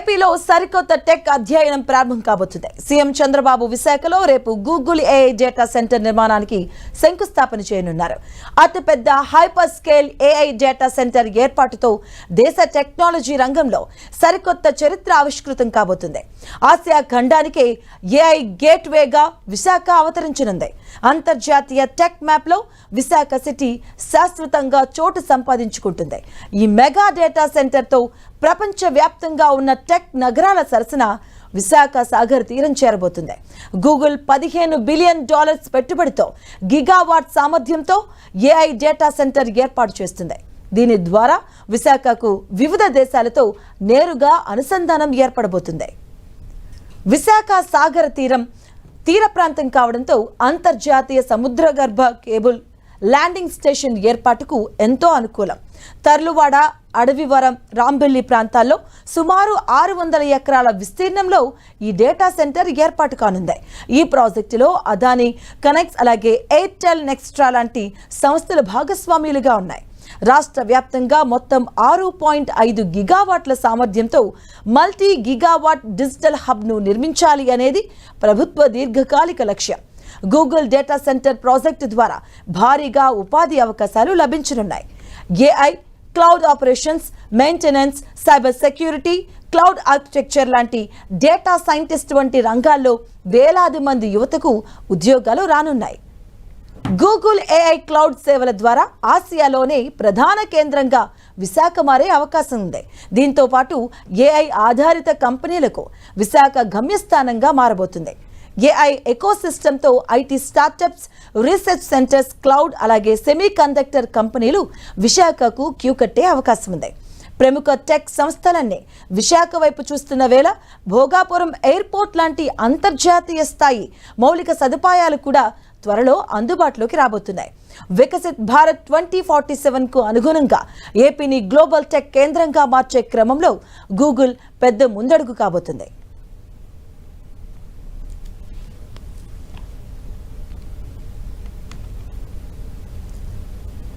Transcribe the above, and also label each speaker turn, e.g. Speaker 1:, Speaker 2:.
Speaker 1: ఏపీలో సరికొత్త టెక్ అధ్యయనం ప్రారంభం కాబోతుంది. సీఎం చంద్రబాబు విశాఖలో రేపు గూగుల్ ఏఐ డేటా సెంటర్ నిర్మాణానికి శంకుస్థాపన చేయనున్నారు. అతిపెద్ద hyper scale AI data centre ఏర్పాటుతో దేశ టెక్నాలజీ రంగంలో సరికొత్త చరిత్ర ఆవిష్కృతం కాబోతుంది. ఆసియా ఖండానికే ఏఐ గేట్వేగా విశాఖ అవతరించనుంది. అంతర్జాతీయ టెక్ మ్యాప్లో విశాఖ సిటీ శాశ్వతంగా చోటు సంపాదించుకుంటుంది. ఈ మెగా డేటా సెంటర్తో ప్రపంచవ్యాప్తంగా ఉన్న టెక్ నగరాల సరసన విశాఖ సాగర్ తీరం చేరబోతుంది. గూగుల్ $15 బిలియన్ పెట్టుబడితో గిగావాట్ సామర్థ్యంతో ఏఐ డేటా సెంటర్ ఏర్పాటు చేస్తుంది. దీని ద్వారా విశాఖకు వివిధ దేశాలతో నేరుగా అనుసంధానం ఏర్పడబోతుంది. విశాఖ సాగర తీర ప్రాంతం కావడంతో అంతర్జాతీయ సముద్రగర్భ కేబుల్ ల్యాండింగ్ స్టేషన్ ఏర్పాటుకు ఎంతో అనుకూలం. తర్లువాడ, అడవివరం, రాంబెల్లి ప్రాంతాల్లో సుమారు 600 ఎకరాల విస్తీర్ణంలో ఈ డేటా సెంటర్ ఏర్పాటు కానుంది. ఈ ప్రాజెక్టులో అదానీ, కనెక్ట్స్ అలాగే ఎయిర్టెల్, నెక్స్ట్రా లాంటి సంస్థలు భాగస్వామ్యులుగా ఉన్నాయి. రాష్ట్ర వ్యాప్తంగా మొత్తం 6.5 గిగావాట్ల సామర్థ్యంతో మల్టీ గిగావాట్ డిజిటల్ హబ్ను నిర్మించాలి అనేది ప్రభుత్వ దీర్ఘకాలిక లక్ష్యం. గూగుల్ డేటా సెంటర్ ప్రాజెక్టు ద్వారా భారీగా ఉపాధి అవకాశాలు లభించనున్నాయి. AI, cloud operations, maintenance, cyber security, cloud architecture లాంటి డేటా సైంటిస్ట్ వంటి రంగాల్లో వేలాది మంది యువతకు ఉద్యోగాలు రానున్నాయి. గూగుల్ ఏఐ క్లౌడ్ సేవల ద్వారా ఆసియాలోనే ప్రధాన కేంద్రంగా విశాఖ మారే అవకాశం ఉంది. దీంతో పాటు ఏఐ ఆధారిత కంపెనీలకు విశాఖ గమ్యస్థానంగా మారబోతుంది. ఏఐ ఎకోసిస్టంతో IT startups, research centres, cloud అలాగే సెమీ కండక్టర్ కంపెనీలు విశాఖకు క్యూ కట్టే అవకాశం ఉంది. ప్రముఖ టెక్ సంస్థలన్నీ విశాఖ వైపు చూస్తున్న వేళ భోగాపురం ఎయిర్పోర్ట్ లాంటి అంతర్జాతీయ స్థాయి మౌలిక సదుపాయాలు కూడా త్వరలో అందుబాటులోకి రాబోతున్నాయి. వికసిత్ భారత్ 2047కు అనుగుణంగా ఏపీని గ్లోబల్ టెక్ కేంద్రంగా మార్చే క్రమంలో గూగుల్ పెద్ద ముందడుగు కాబోతుంది.